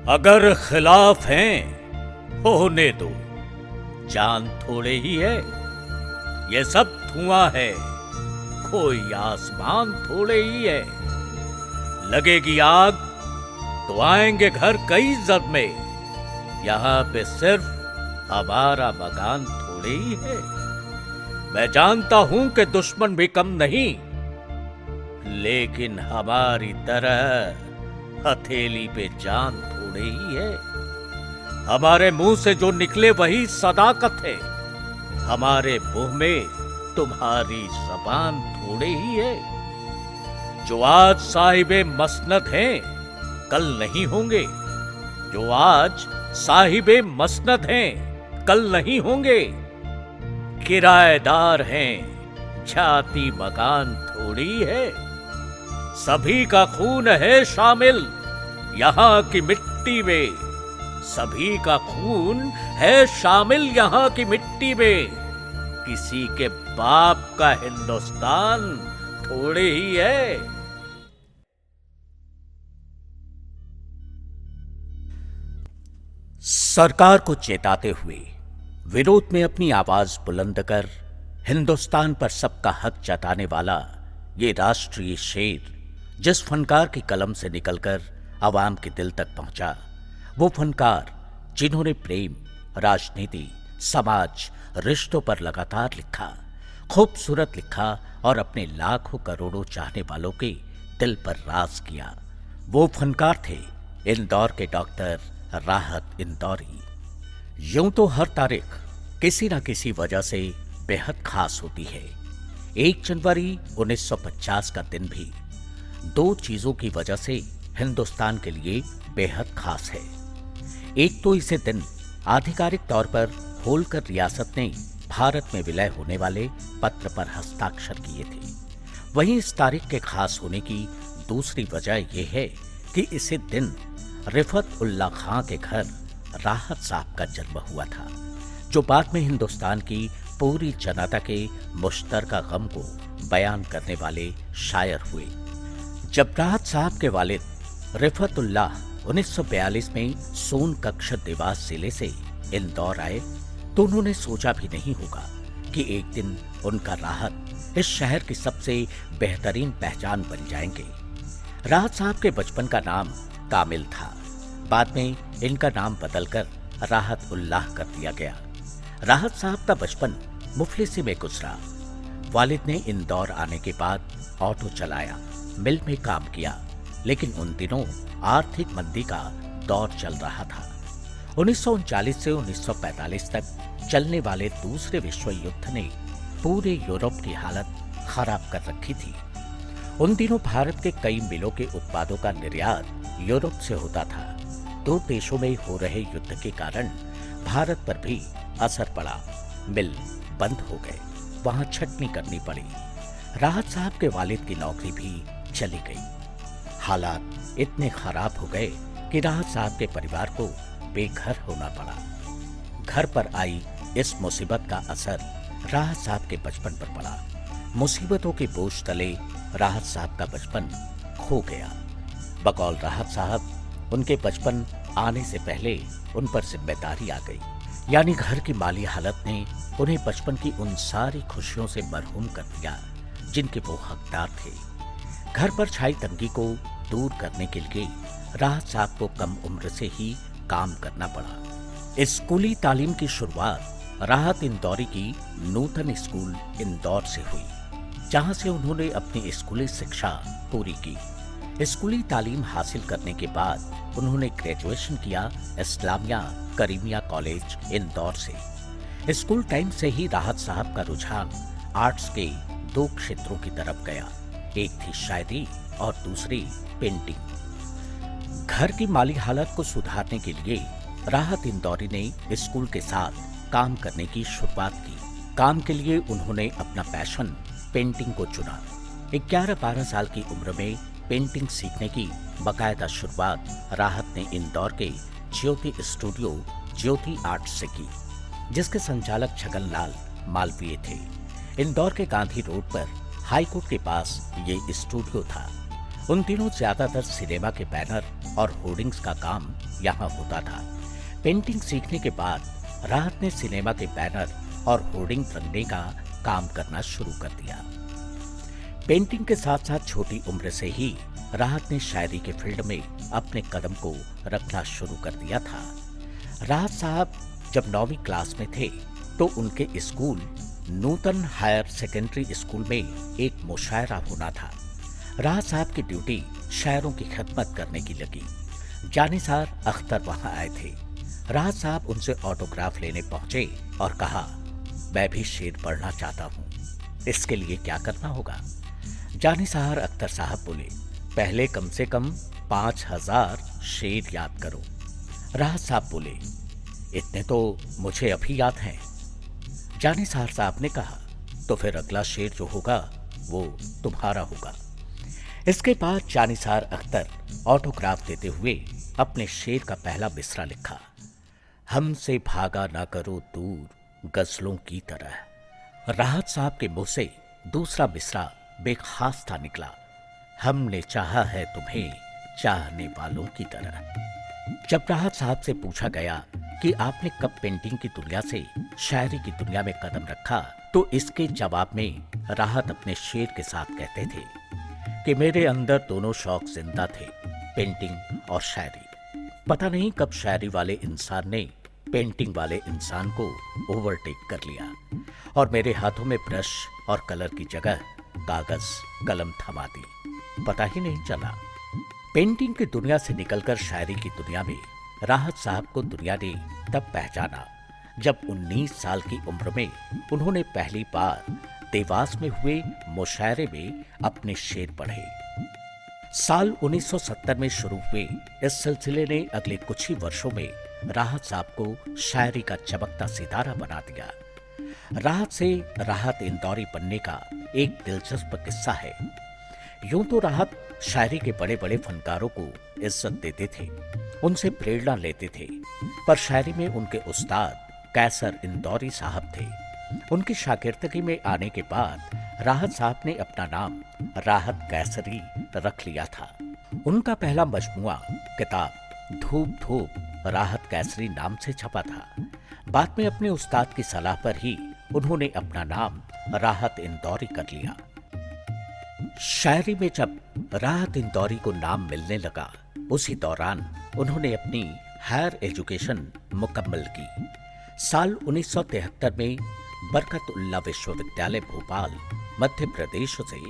अगर खिलाफ हैं, होने दो। जान थोड़े ही है, ये सब धुआं है। कोई आसमान थोड़े ही है। लगेगी आग तो आएंगे घर कई जख्मे। यहाँ पे सिर्फ हमारा मकान थोड़े ही है। मैं जानता हूं कि दुश्मन भी कम नहीं, लेकिन हमारी तरह हथेली पे जान थोड़े ही है। हमारे मुंह से जो निकले वही सदाकत है। हमारे मुंह में तुम्हारी जबान थोड़े ही है। जो आज साहिबे मसनद हैं, कल नहीं होंगे। जो आज साहिबे मसनद हैं, कल नहीं होंगे। किराएदार हैं, जाती मकान थोड़ी है। सभी का खून है शामिल यहाँ की मिट्टी में। सभी का खून है शामिल यहाँ की मिट्टी में। किसी के बाप का हिंदुस्तान थोड़े ही है। सरकार को चेताते हुए विरोध में अपनी आवाज बुलंद कर हिंदुस्तान पर सबका हक जताने वाला ये राष्ट्रीय शेर जिस फनकार की कलम से निकलकर आवाम के दिल तक पहुंचा, वो फनकार जिन्होंने प्रेम, राजनीति, समाज, रिश्तों पर लगातार लिखा, खूबसूरत लिखा और अपने लाखों करोड़ों चाहने वालों के दिल पर राज किया, वो फनकार थे इंदौर के डॉक्टर राहत इंदौरी। यूं तो हर तारीख किसी न किसी वजह से बेहद खास होती है। 1 जनवरी 1950 का दिन भी दो चीजों की वजह से हिंदुस्तान के लिए बेहद खास है। एक तो इसे दिन आधिकारिक तौर पर होलकर रियासत ने भारत में विलय होने वाले पत्र पर हस्ताक्षर किए थे। वहीं इस तारीख के खास होने की दूसरी वजह यह है कि इसी दिन रिफत उल्ला खां के घर राहत साहब का जन्म हुआ था, जो बाद में हिंदुस्तान की पूरी जनता के मुश्तरका गम को बयान करने वाले शायर हुए। जब राहत साहब के वालिद रिफतुल्लाह 1942 में सोनकच्छ देवास जिले से इंदौर आए तो उन्होंने सोचा भी नहीं होगा कि एक दिन उनका राहत इस शहर की सबसे बेहतरीन पहचान बन जाएंगे। राहत साहब के बचपन का नाम कामिल था। बाद में इनका नाम बदलकर राहत उल्लाह कर दिया गया। राहत साहब का बचपन मुफलिसी में गुजरा। वालिद ने इंदौर आने के बाद ऑटो चलाया, मिल में काम किया, लेकिन उन दिनों आर्थिक मंदी का दौर चल रहा था। 1939 से 1945 तक चलने वाले दूसरे विश्व युद्ध ने पूरे यूरोप की हालत खराब कर रखी थी। उन दिनों भारत के कई मिलों के उत्पादों का निर्यात यूरोप से होता था। दो देशों में हो रहे युद्ध के कारण भारत पर भी असर पड़ा। मिल बंद हो गए, वहां छटनी करनी पड़ी। राहत साहब के वालिद की नौकरी भी चली गई। हालात इतने खराब हो गए कि राहत साहब के परिवार को बेघर होना पड़ा। घर पर आई इस मुसीबत का असर राहत साहब के बचपन पर पड़ा। मुसीबतों के बोझ तले राहत साहब का बचपन खो गया। बकौल राहत साहब, उनके बचपन आने से पहले उन पर जिम्मेदारी आ गई, यानी घर की माली हालत ने उन्हें बचपन की उन सारी खुशियों से मरहूम कर दिया जिनके वो हकदार थे। घर पर छाई तंगी को दूर करने के लिए राहत साहब को कम उम्र से ही काम करना पड़ा। स्कूली तालीम की शुरुआत राहत इंदौरी की नूतन स्कूल इंदौर से हुई, जहां से उन्होंने अपनी स्कूली शिक्षा पूरी की। स्कूली तालीम हासिल करने के बाद उन्होंने ग्रेजुएशन किया इस्लामिया करीमिया कॉलेज इंदौर से। स्कूल टाइम से ही राहत साहब का रुझान आर्ट्स के दो क्षेत्रों की तरफ गया। एक थी शायरी और दूसरी पेंटिंग। घर की माली हालत को सुधारने के लिए राहत इंदौरी ने स्कूल के साथ काम करने की शुरुआत की। काम के लिए उन्होंने अपना पैशन पेंटिंग को चुना। 11-12 साल की उम्र में पेंटिंग सीखने की बाकायदा शुरुआत राहत ने इंदौर के ज्योति स्टूडियो ज्योति आर्ट से की, जिसके संचालक छगनलाल मालवीय थे। इंदौर के गांधी रोड पर हाईकोर्ट के पास ये स्टूडियो था। उन दिनों ज्यादातर सिनेमा के बैनर और होर्डिंग्स का काम यहाँ होता था। पेंटिंग सीखने के बाद राहत ने सिनेमा के बैनर और होर्डिंग रंगने का काम करना शुरू कर दिया। पेंटिंग के साथ साथ छोटी उम्र से ही राहत ने शायरी के फील्ड में अपने कदम को रखना शुरू कर दिया था। राहत साहब जब 9वीं क्लास में थे तो उनके स्कूल नूतन हायर सेकेंडरी स्कूल में एक मुशायरा होना था। राहत साहब की ड्यूटी शायरों की खिदमत करने की लगी। जानिसार अख्तर वहां आए थे। राहत साहब उनसे ऑटोग्राफ लेने पहुंचे और कहा, मैं भी शेर पढ़ना चाहता हूं, इसके लिए क्या करना होगा? जानिसार अख्तर साहब बोले, पहले कम से कम 5000 शेर याद करो। राहत साहब बोले, इतने तो मुझे अभी याद हैं। जानिसार साहब ने कहा, तो फिर अगला शेर जो होगा वो तुम्हारा होगा। इसके बाद जानिसार अख्तर ऑटोग्राफ देते हुए अपने शेर का पहला मिसरा लिखा, हमसे भागा ना करो दूर गजलों की तरह। राहत साहब के मुंह से दूसरा मिसरा बेखास था निकला, हमने चाहा है तुम्हें चाहने वालों की तरह। जब राहत साहब से पूछा गया कि आपने कब पेंटिंग की दुनिया से शायरी की दुनिया में कदम रखा, तो इसके जवाब में राहत अपने शेर के साथ कहते थे कि मेरे अंदर दोनों शौक जिंदा थे, पेंटिंग और शायरी। पता नहीं कब शायरी वाले इंसान ने पेंटिंग वाले इंसान को ओवरटेक कर लिया और मेरे हाथों में ब्रश और कलर की जगह कागज कलम थमा दी, पता ही नहीं चला। पेंटिंग की दुनिया से निकलकर शायरी की दुनिया में राहत साहब को दुनिया ने तब पहचाना जब 19 साल की उम्र में उन्होंने पहली बार देवास में हुए मुशायरे में अपने शेर पढ़े। साल 1970 में शुरू हुए इस सिलसिले ने अगले कुछ ही वर्षों में राहत साहब को शायरी का चमकता सितारा बना दिया। राहत से राहत इंदौरी बनने का एक दिलचस्प किस्सा है। यूं तो राहत शायरी के बड़े बड़े फनकारों को इज्जत देते थे, उनसे प्रेरणा लेते थे, पर शायरी में उनके उस्ताद कैसर इंदौरी साहब थे। उनकी शागिर्दगी में आने के बाद राहत साहब ने अपना नाम राहत कैसरी रख लिया था। उनका पहला मजमुआ किताब धूप धूप राहत कैसरी नाम से छपा था। बाद में अपने उस्ताद की सलाह पर ही उन्होंने अपना नाम राहत इंदौरी कर लिया। शायरी में जब राहत इंदौरी को नाम मिलने लगा, उसी दौरान उन्होंने अपनी हायर एजुकेशन मुकम्मल की। साल 1973 में बरकतुल्लाह विश्वविद्यालय भोपाल मध्य प्रदेश से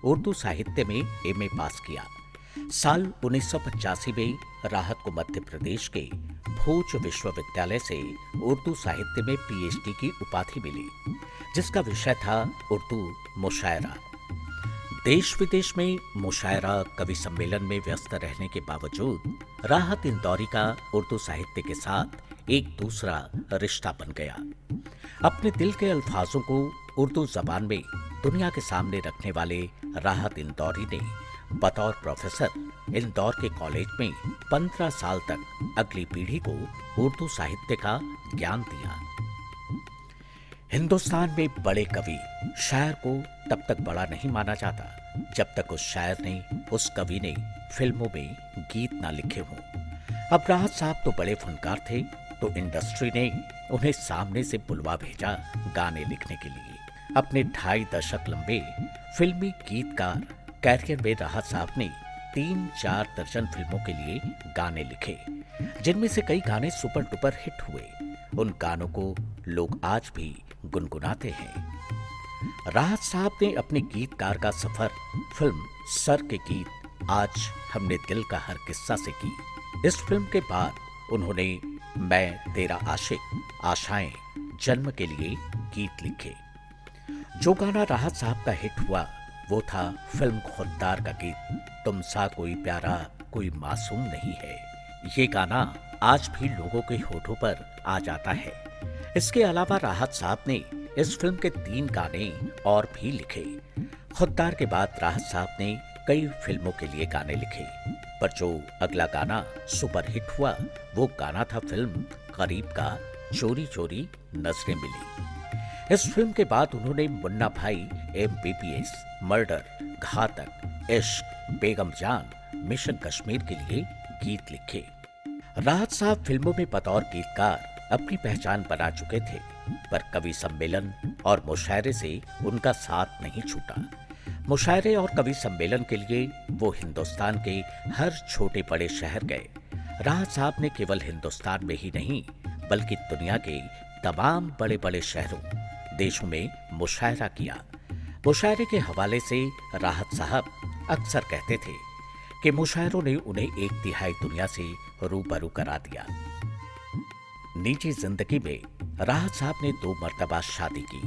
उर्दू साहित्य में एमए पास किया। साल 1985 में राहत को मध्य प्रदेश के भोज विश्वविद्यालय से उर्दू साहित्य में पीएचडी की उपाधि मिली, जिसका विषय था उर्दू मुशायरा। देश विदेश में मुशायरा कवि सम्मेलन में व्यस्त रहने के बावजूद राहत इंदौरी का उर्दू साहित्य के साथ एक दूसरा रिश्ता बन गया। अपने दिल के अल्फाजों को उर्दू जबान में दुनिया के सामने रखने वाले राहत इंदौरी ने बतौर प्रोफेसर इंदौर के कॉलेज में 15 साल तक अगली पीढ़ी को उर्दू साहित्य का ज्ञान दिया। हिंदुस्तान में बड़े कवि शायर को तब तक बड़ा नहीं माना जाता जब तक उस शायर ने, उस कवि ने फिल्मों में गीत ना लिखे हों। अब राहत साहब तो बड़े फनकार थे, तो इंडस्ट्री ने उन्हें सामने से बुलवा भेजा गाने लिखने के लिए। अपने 2.5 दशक लंबे फिल्मी गीतकार कैरियर में राहत साहब ने 3-4 दर्जन फिल्मों के लिए गाने लिखे, जिनमें से कई गाने सुपर डुपर हिट हुए। उन गानों को लोग आज भी गुनगुनाते हैं। राहत साहब ने अपने गीतकार का सफर फिल्म सर के गीत आज हमने दिल का हर किस्सा से की। इस फिल्म के बाद उन्होंने मैं तेरा आशिक, आशाएं, जन्म के लिए गीत लिखे। जो गाना राहत साहब का हिट हुआ वो था फिल्म खुद्दार का गीत तुम सा कोई प्यारा कोई मासूम नहीं है। ये गाना आज भी लोगों के होठों पर आ जाता है। इसके अलावा राहत साहब ने इस फिल्म के 3 गाने और भी लिखे। खुद्दार के बाद राहत साहब ने कई फिल्मों के लिए गाने लिखे, पर जो अगला गाना सुपरहिट हुआ वो गाना था फिल्म गरीब का चोरी चोरी नजरें मिली। इस फिल्म के बाद उन्होंने मुन्ना भाई, MBBS, मर्डर, घातक, इश्क, बेगम जान मिशन कश्मीर के लिए गीत लिखे। राहत साहब फिल्मों में बतौर गीतकार अपनी पहचान बना चुके थे, पर कवि सम्मेलन और मुशायरे से उनका साथ नहीं छूटा। मुशायरे और कवि सम्मेलन के लिए वो हिंदुस्तान के हर छोटे बड़े शहर गए। राहत साहब ने केवल हिंदुस्तान में ही नहीं बल्कि दुनिया के तमाम बड़े बड़े शहरों, देशों में मुशायरा किया। मुशायरे के हवाले से राहत साहब अक्सर कहते थे कि मुशायरों ने उन्हें एक तिहाई दुनिया से रूबरू करा दिया। निजी जिंदगी में राहत साहब ने 2 मर्तबा शादी की,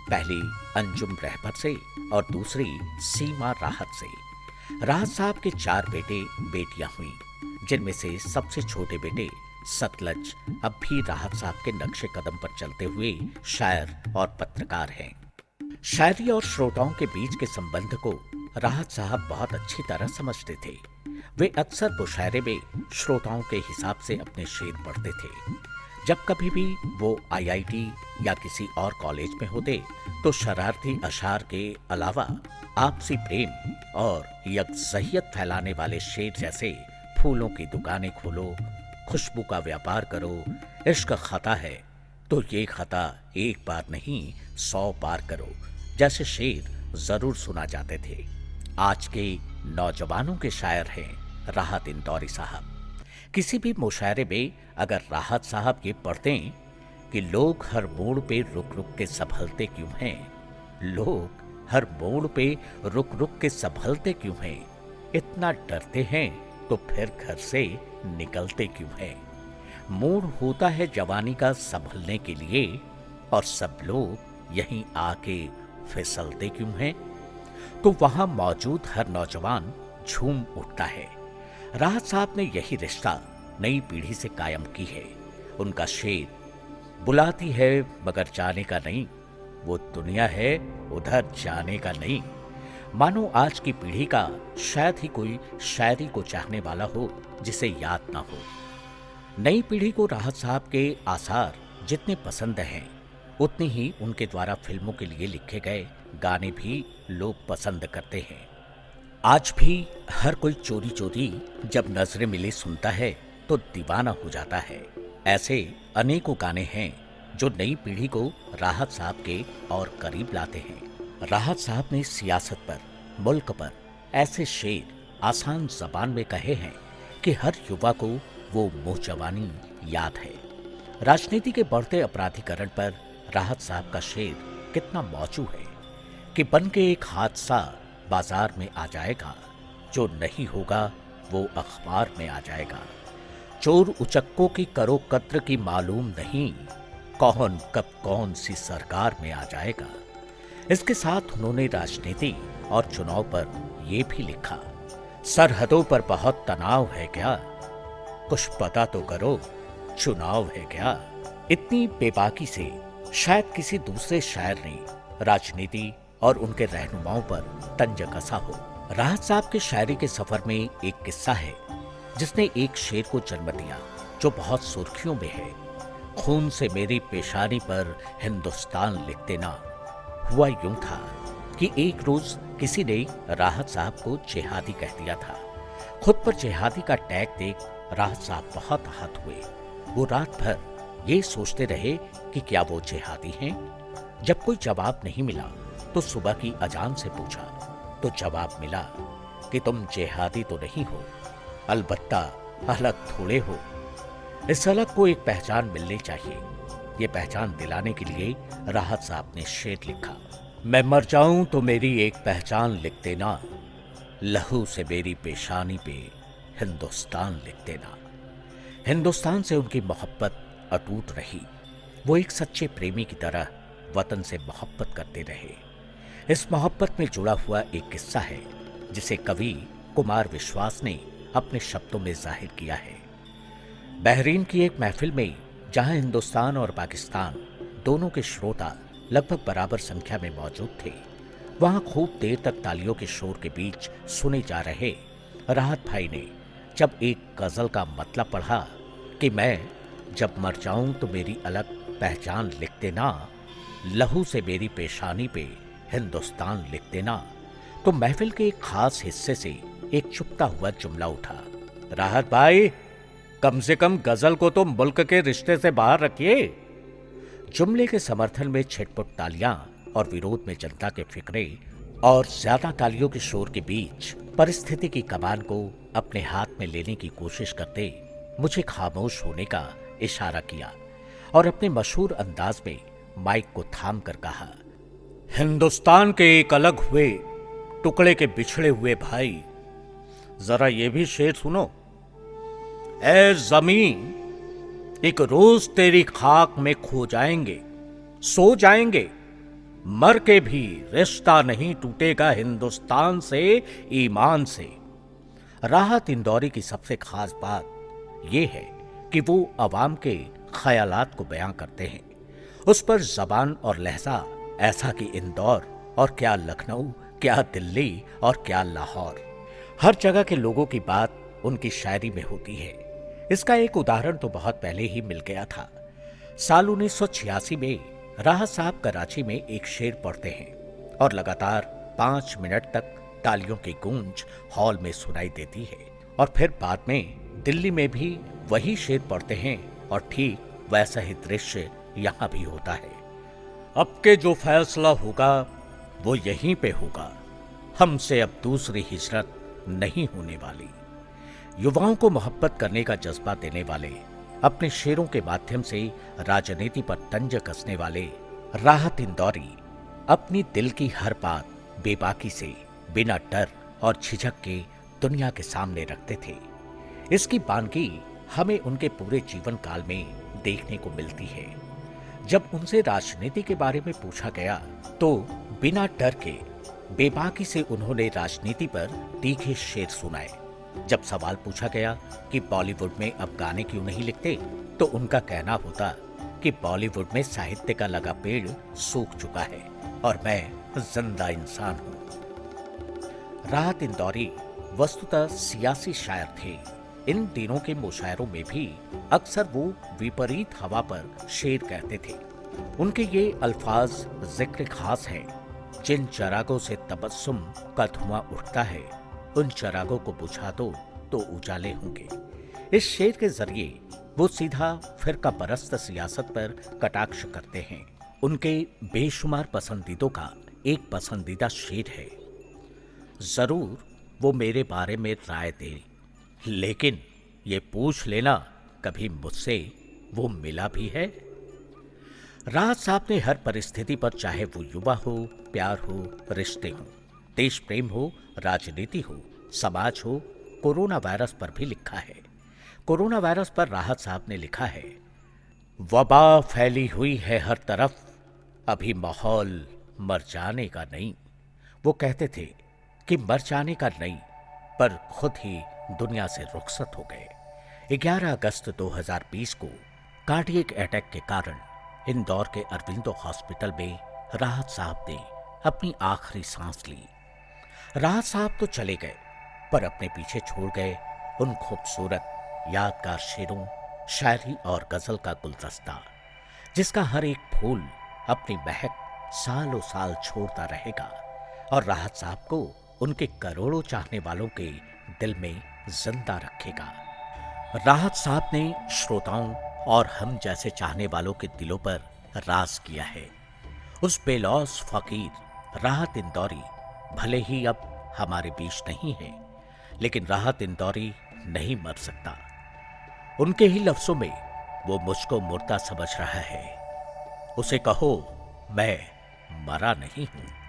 पहली अंजुम रहमत से और दूसरी सीमा राहत से। राहत साहब के 4 बेटे बेटियां हुई, जिनमें से सबसे छोटे बेटे सतलज अब भी राहत साहब के नक्शे कदम पर चलते हुए शायर और पत्रकार हैं। शायरी और श्रोताओं के बीच के संबंध को राहत साहब बहुत अच्छी तरह समझते थे। वे अक्सर मुशायरे में श्रोताओं के हिसाब से अपने शेर पढ़ते थे। जब कभी भी वो आईआईटी या किसी और कॉलेज में होते तो शरारती अशार के अलावा आपसी प्रेम और यकजहियत फैलाने वाले शेर जैसे फूलों की दुकानें खोलो, खुशबू का व्यापार करो, इश्क खता है तो ये खता एक बार नहीं 100 बार करो जैसे शेर जरूर सुना जाते थे। आज के नौजवानों के शायर हैं राहत इंदौरी साहब। किसी भी मुशायरे में अगर राहत साहब ये पढ़ते कि लोग हर मोड़ पे रुक रुक के संभलते क्यों हैं, लोग हर मोड़ पे रुक रुक के संभलते क्यों हैं, इतना डरते हैं तो फिर घर से निकलते क्यों हैं, मोड़ होता है जवानी का संभलने के लिए और सब लोग यहीं आके फिसलते क्यों हैं, तो वहां मौजूद हर नौजवान झूम उठता है। राहत साहब ने यही रिश्ता नई पीढ़ी से कायम की है। उनका शेर बुलाती है मगर जाने का नहीं, वो दुनिया है उधर जाने का नहीं। मानो आज की पीढ़ी का शायद ही कोई शायरी को चाहने वाला हो जिसे याद ना हो। नई पीढ़ी को राहत साहब के आसार जितने पसंद हैं उतनी ही उनके द्वारा फिल्मों के लिए लिखे गए गाने भी लोग पसंद करते हैं। आज भी हर कोई चोरी चोरी जब नजरें मिले सुनता है तो दीवाना हो जाता है। ऐसे अनेकों गाने हैं जो नई पीढ़ी को राहत साहब के और करीब लाते हैं। राहत साहब ने सियासत पर, मुल्क पर ऐसे शेर आसान जबान में कहे हैं कि हर युवा को वो मुंह जवानी याद है। राजनीति के बढ़ते अपराधीकरण पर राहत साहब का शेर कितना मौजू है कि बन के एक हादसा बाजार में आ जाएगा, जो नहीं होगा वो अखबार में आ जाएगा। चोर उचक्कों की करो कद्र की मालूम नहीं, कौन कब कौन सी सरकार में आ जाएगा। इसके साथ उन्होंने राजनीति और चुनाव पर यह भी लिखा, सरहदों पर बहुत तनाव है क्या, कुछ पता तो करो चुनाव है क्या। इतनी बेबाकी से शायद किसी दूसरे शायर ने राजनीति और उनके रहनुमाओं पर तंज कसा हो। राहत साहब के शायरी के सफर में एक किस्सा है जिसने एक शेर को जन्म दिया जो बहुत सुर्खियों में है। खून से मेरी पेशानी पर हिंदुस्तान लिखते ना। हुआ यूं था कि एक रोज किसी ने राहत साहब को जिहादी कह दिया था। खुद पर जिहादी का टैग देख राहत साहब बहुत आहत हुए। वो रात भर ये सोचते रहे कि क्या वो जिहादी हैं। जब कोई जवाब नहीं मिला तो सुबह की अजान से पूछा तो जवाब मिला कि तुम जिहादी तो नहीं हो, अलबत्ता अलग थोड़े हो। इस अलग को एक पहचान मिलनी चाहिए। ये पहचान दिलाने के लिए राहत साहब ने शेर लिखा, मैं मर जाऊं तो मेरी एक पहचान लिख देना, लहू से मेरी पेशानी पे हिंदुस्तान लिख देना। हिंदुस्तान से उनकी मोहब्बत अटूट रही। वो एक सच्चे प्रेमी की तरह वतन से मोहब्बत करते रहे। इस मोहब्बत में जुड़ा हुआ एक किस्सा है जिसे कवि कुमार विश्वास ने अपने शब्दों में जाहिर किया है। बहरीन की एक महफिल में जहां हिंदुस्तान और पाकिस्तान दोनों के श्रोता लगभग बराबर संख्या में मौजूद थे, वहां खूब देर तक तालियों के शोर के बीच सुने जा रहे राहत भाई ने जब एक गजल का मतलब पढ़ा कि मैं जब मर जाऊं तो मेरी अलग पहचान लिख देना, लहू से मेरी पेशानी पे हिंदुस्तान लिख देना, तो महफिल के एक खास हिस्से से एक चुपता हुआ जुमला उठा, राहत भाई, कम से कम गजल को तो मुल्क के रिश्ते से बाहर रखिए। जुमले के समर्थन में छिटपुट तालियां और विरोध में जनता के फिक्रे और ज्यादा तालियों के शोर के बीच परिस्थिति की कमान को अपने हाथ में लेने की कोशिश करते मुझे खामोश होने का इशारा किया और अपने मशहूर अंदाज में माइक को थाम कर कहा, हिंदुस्तान के एक अलग हुए टुकड़े के बिछड़े हुए भाई, जरा ये भी शेर सुनो। ऐ जमीन, एक रोज तेरी खाक में खो जाएंगे, सो जाएंगे, मर के भी रिश्ता नहीं टूटेगा हिंदुस्तान से, ईमान से। राहत इंदौरी की सबसे खास बात यह है कि वो अवाम के ख्यालात को बयां करते हैं। उस पर जबान और लहजा ऐसा कि इंदौर और क्या लखनऊ, क्या दिल्ली और क्या लाहौर, हर जगह के लोगों की बात उनकी शायरी में होती है। इसका एक उदाहरण तो बहुत पहले ही मिल गया था। साल 1986 में राहत साहब कराची में एक शेर पढ़ते हैं और लगातार 5 मिनट तक तालियों की गूंज हॉल में सुनाई देती है, और फिर बाद में दिल्ली में भी वही शेर पढ़ते हैं और ठीक वैसा ही दृश्य यहां भी होता है। अब के जो फैसला होगा वो यहीं पे होगा, हमसे अब दूसरी हिजरत नहीं होने वाली। युवाओं को मोहब्बत करने का जज्बा देने वाले, अपने शेरों के माध्यम से राजनीति पर तंज कसने वाले राहत इंदौरी अपनी दिल की हर बात बेबाकी से, बिना डर और झिझक के दुनिया के सामने रखते थे। इसकी बानगी हमें उनके पूरे जीवन काल में देखने को मिलती है। जब उनसे राजनीति के बारे में पूछा गया तो बिना डर के बेबाकी से उन्होंने राजनीति पर तीखे शेर सुनाए। जब सवाल पूछा गया कि बॉलीवुड में अब गाने क्यों नहीं लिखते, तो उनका कहना होता कि बॉलीवुड में साहित्य का लगा पेड़ सूख चुका है और मैं जिंदा इंसान हूं। राहत इंदौरी वस्तुतः सियासी शायर थे। इन दिनों के मुशायरों में भी अक्सर वो विपरीत हवा पर शेर कहते थे। उनके ये अल्फाज जिक्र खास हैं, जिन चरागों से तबस्सुम का धुआं उठता है, उन चरागों को बुझा दो तो उजाले होंगे। इस शेर के जरिए वो सीधा फिरका परस्त सियासत पर कटाक्ष करते हैं। उनके बेशुमार पसंदीदों का एक पसंदीदा शेर है, जरूर वो मेरे बारे में राय दे, लेकिन ये पूछ लेना कभी मुझसे वो मिला भी है। राहत साहब ने हर परिस्थिति पर, चाहे वो युवा हो, प्यार हो, रिश्ते हो, देश प्रेम हो, राजनीति हो, समाज हो, कोरोना वायरस पर भी लिखा है। कोरोना वायरस पर राहत साहब ने लिखा है, वबा फैली हुई है हर तरफ, अभी माहौल मर जाने का नहीं। वो कहते थे कि मर जाने का नहीं, पर खुद ही दुनिया से रुखसत हो गए। 11 अगस्त 2020 को कार्डियक अटैक के कारण इंदौर के अरविंदो हॉस्पिटल में राहत साहब ने अपनी आखिरी सांस ली। राहत साहब तो चले गए, पर अपने पीछे छोड़ गए उन खूबसूरत यादगार शेरों, शायरी और गजल का गुलदस्ता, जिसका हर एक फूल अपनी महक सालों साल छोड़ता रहेगा और राहत साहब को उनके करोड़ों चाहने वालों के दिल में जिंदा रखेगा। राहत साहब ने श्रोताओं और हम जैसे चाहने वालों के दिलों पर राज किया है। उस बेलौस फकीर राहत इंदौरी भले ही अब हमारे बीच नहीं है, लेकिन राहत इंदौरी नहीं मर सकता। उनके ही लफ्जों में वो मुझको मुर्दा समझ रहा है। उसे कहो मैं मरा नहीं हूं।